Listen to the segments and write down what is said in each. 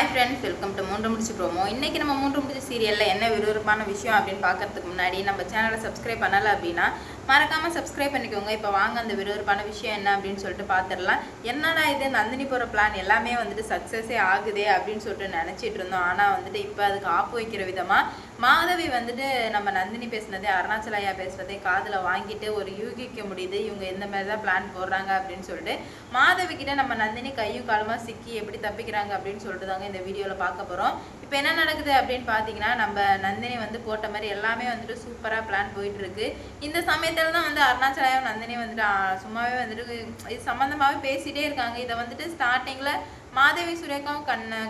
Hi friends, welcome to மூன்று முடிச்சு promo. இன்னைக்கு நம்ம மூன்று முடிச்சு சீரியல்ல என்ன விறுவிறுப்பான விஷயம் அப்படின்னு பார்க்கறதுக்கு முன்னாடி நம்ம சேனலை சப்ஸ்கிரைப் பண்ணல அப்படின்னா மறக்காம சப்ஸ்கிரைப் பண்ணிக்கோங்க. இப்போ வாங்க அந்த விறுவிறுப்பான விஷயம் என்ன அப்படின்னு சொல்லிட்டு பார்த்துடலாம். என்னடா இது நந்தினி போகிற பிளான் எல்லாமே வந்துட்டு சக்ஸஸே ஆகுதே அப்படின்னு சொல்லிட்டு நினச்சிட்டு இருந்தோம். ஆனால் வந்துட்டு இப்போ அதுக்கு ஆப்பு வைக்கிற விதமாக மாதவி வந்துட்டு நம்ம நந்தினி பேசுனதே அருணாச்சலையா பேசுறதே காதில் வாங்கிட்டு ஒரு யூகிக்க முடியுது இவங்க இந்த மாதிரி தான் பிளான் போடுறாங்க அப்படின்னு சொல்லிட்டு மாதவி கிட்ட நம்ம நந்தினி கையும் காலமாக சிக்கி எப்படி தப்பிக்கிறாங்க அப்படின்னு சொல்லிட்டு தாங்க இந்த வீடியோவில் பார்க்க போகிறோம். இப்போ என்ன நடக்குது அப்படின்னு பார்த்தீங்கன்னா நம்ம நந்தினி வந்து போட்ட மாதிரி எல்லாமே வந்துட்டு சூப்பராக பிளான் போயிட்டு இருக்கு. இந்த சமயத்தில் தான் வந்து அருணாச்சலையா நந்தினி வந்துட்டு சும்மாவே வந்துட்டு இது சம்மந்தமாகவே பேசிகிட்டே இருக்காங்க. இதை வந்துட்டு ஸ்டார்டிங்கில் மாதவி சுரேகாவும்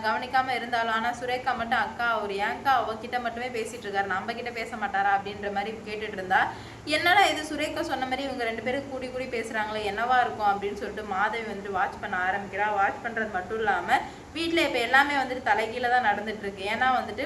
கவனிக்காமல் இருந்தாலும் ஆனால் சுரேகா மட்டும் அக்கா அவர் ஏங்கா அவகிட்ட மட்டுமே பேசிகிட்டு இருக்காரு, நம்ம கிட்ட பேச மாட்டாரா அப்படின்ற மாதிரி கேட்டுட்டு இருந்தா. என்னடா இது சுரேகா சொன்ன மாதிரி இவங்க ரெண்டு பேரும் கூடி கூடி பேசுகிறாங்களே என்னவா இருக்கும் அப்படின்னு சொல்லிட்டு மாதவி வந்துட்டு வாட்ச் பண்ண ஆரம்பிக்கிறா. வாட்ச் பண்ணுறது மட்டும் இல்லாமல் வீட்டில் இப்போ எல்லாமே வந்துட்டு தலைகீழ தான் நடந்துட்டு இருக்கு. ஏன்னா வந்துட்டு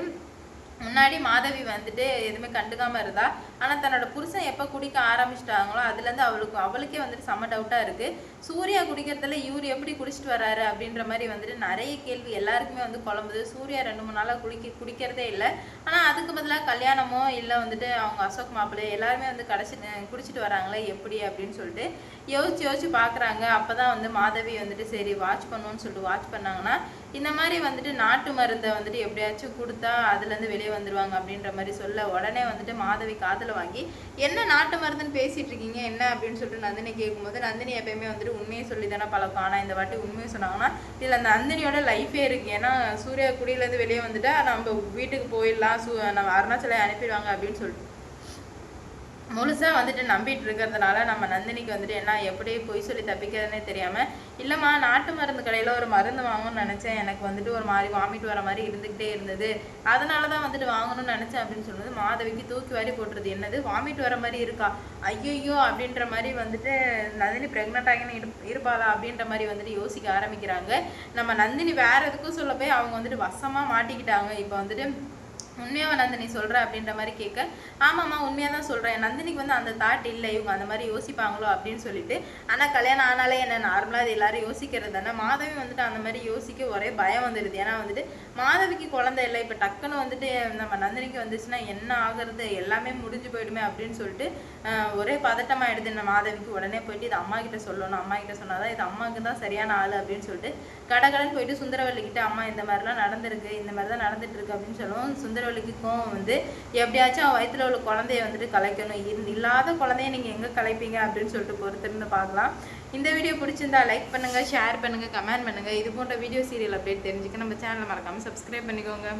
முன்னாடி மாதவி வந்துட்டு எதுவுமே கண்டுக்காமல் இருந்தா. ஆனால் தன்னோட புருஷன் எப்போ குடிக்க ஆரம்பிச்சிட்டாங்களோ அதுலேருந்து அவளுக்கே வந்துட்டு செம்ம டவுட்டாக இருக்குது. சூர்யா குடிக்கிறதுல இவர் எப்படி குடிச்சிட்டு வராரு அப்படின்ற மாதிரி வந்துட்டு நிறைய கேள்வி எல்லாருக்குமே வந்து குழம்புது. சூர்யா 2-3 நாளாக குடிக்கிறதே இல்லை. ஆனால் அதுக்கு பதிலாக கல்யாணமோ இல்லை வந்துட்டு அவங்க அசோக் மாப்பிள்ளை எல்லாருமே வந்து குடிச்சிட்டு வராங்களே எப்படி அப்படின்னு சொல்லிட்டு யோசிச்சு பார்க்குறாங்க. அப்போ தான் வந்து மாதவி வந்துட்டு சரி வாட்ச் பண்ணுவோன்னு சொல்லிட்டு வாட்ச் பண்ணாங்கன்னா இந்த மாதிரி வந்துட்டு நாட்டு மருந்தை வந்துட்டு எப்படியாச்சும் கொடுத்தா அதுலேருந்து வெளியே வந்துடுவாங்க அப்படின்ற மாதிரி சொல்ல உடனே வந்துட்டு மாதவி காதில் வாங்கி என்ன நாட்டு மருந்துன்னு பேசிகிட்டு இருக்கீங்க என்ன அப்படின்னு சொல்லிட்டு நந்தினி கேட்கும்போது நந்தினி எப்பயுமே வந்துட்டு உண்மையை சொல்லி தானே பழக்கம். ஆனால் இந்த வாட்டி உண்மையை சொன்னாங்கன்னா இதில் அந்த நந்தினியோட லைஃபே இருக்குது. ஏன்னா சூர்யா குடியிலேருந்து வெளியே வந்துட்டா நம்ம வீட்டுக்கு போயிடலாம், நம்ம அருணாச்சலை அனுப்பிடுவாங்க அப்படின்னு சொல்லிட்டு முழுசாக வந்துட்டு நம்பிட்டு இருக்கிறதுனால நம்ம நந்தினிக்கு வந்துட்டு என்ன எப்படி பொய் சொல்லி தப்பிக்கிறதுனே தெரியாமல் இல்லைம்மா நாட்டு மருந்து கடையில் ஒரு மருந்து வாங்கணும்னு நினச்சேன், எனக்கு வந்துட்டு ஒரு மாதிரி வாமிட் வர மாதிரி இருந்துக்கிட்டே இருந்தது, அதனால தான் வந்துட்டு வாங்கணும்னு நினச்சேன் அப்படின்னு சொல்லுவது மாதவிக்கு தூக்கி வாரி போட்டுருது. என்னது வாமிட் வர மாதிரி இருக்கா, ஐயோ அப்படின்ற மாதிரி வந்துட்டு நந்தினி ப்ரெக்னென்ட் ஆகின்னு இருப்பாளா அப்படின்ற மாதிரி வந்துட்டு யோசிக்க ஆரம்பிக்கிறாங்க. நம்ம நந்தினி வேற எதுக்கும் சொல்ல போய் அவங்க வந்துட்டு வசமாக மாட்டிக்கிட்டாங்க. இப்போ வந்துட்டு உண்மையாக நந்தினி சொல்கிற அப்படின்ற மாதிரி கேட்க ஆமாம்மா உண்மையாக தான் சொல்கிறேன், நந்தினிக்கு வந்து அந்த தாட் இல்லை, இவங்க அந்த மாதிரி யோசிப்பாங்களோ அப்படின்னு சொல்லிட்டு. ஆனால் கல்யாணம் ஆனாலே என்ன நார்மலாக அது எல்லாரும் யோசிக்கிறது தானே. மாதவி வந்துட்டு அந்த மாதிரி யோசிக்க ஒரே பயம் வந்துடுது. ஏன்னா வந்துட்டு மாதவிக்கு குழந்தை இல்லை, இப்போ டக்குன்னு வந்துட்டு நம்ம நந்தினிக்கு வந்துச்சுன்னா என்ன ஆகுறது, எல்லாமே முடிஞ்சு போயிடுமே அப்படின்னு சொல்லிட்டு ஒரே பதட்டமாகிடுது இந்த மாதவிக்கு. உடனே போயிட்டு இது அம்மா கிட்ட சொல்லணும், அம்மா கிட்ட சொன்னாதான் இது அம்மாவுக்கு தான் சரியான ஆள் அப்படின்னு சொல்லிட்டு கடகடன் போயிட்டு சுந்தரவல்லிக்கிட்ட அம்மா இந்த மாதிரிலாம் நடந்திருக்கு, இந்த மாதிரி தான் நடந்துட்டு இருக்கு அப்படின்னு சொல்லுவோம். சுந்தரவல்லிக்கும் வந்து எப்படியாச்சும் வயிற்றுல உள்ள குழந்தைய வந்துட்டு கலைக்கணும், இல்லாத குழந்தைய நீங்கள் எங்கே கலைப்பீங்க அப்படின்னு சொல்லிட்டு பொறுத்திருந்து பார்க்கலாம். இந்த வீடியோ பிடிச்சிருந்தா லைக் பண்ணுங்கள், ஷேர் பண்ணுங்கள், கமெண்ட் பண்ணுங்கள். இது போன்ற வீடியோ சீரியல் அப்டேட் தெரிஞ்சுக்க நம்ம சேனலை மறக்காமல் சப்ஸ்கிரைப் பண்ணிக்கோங்க.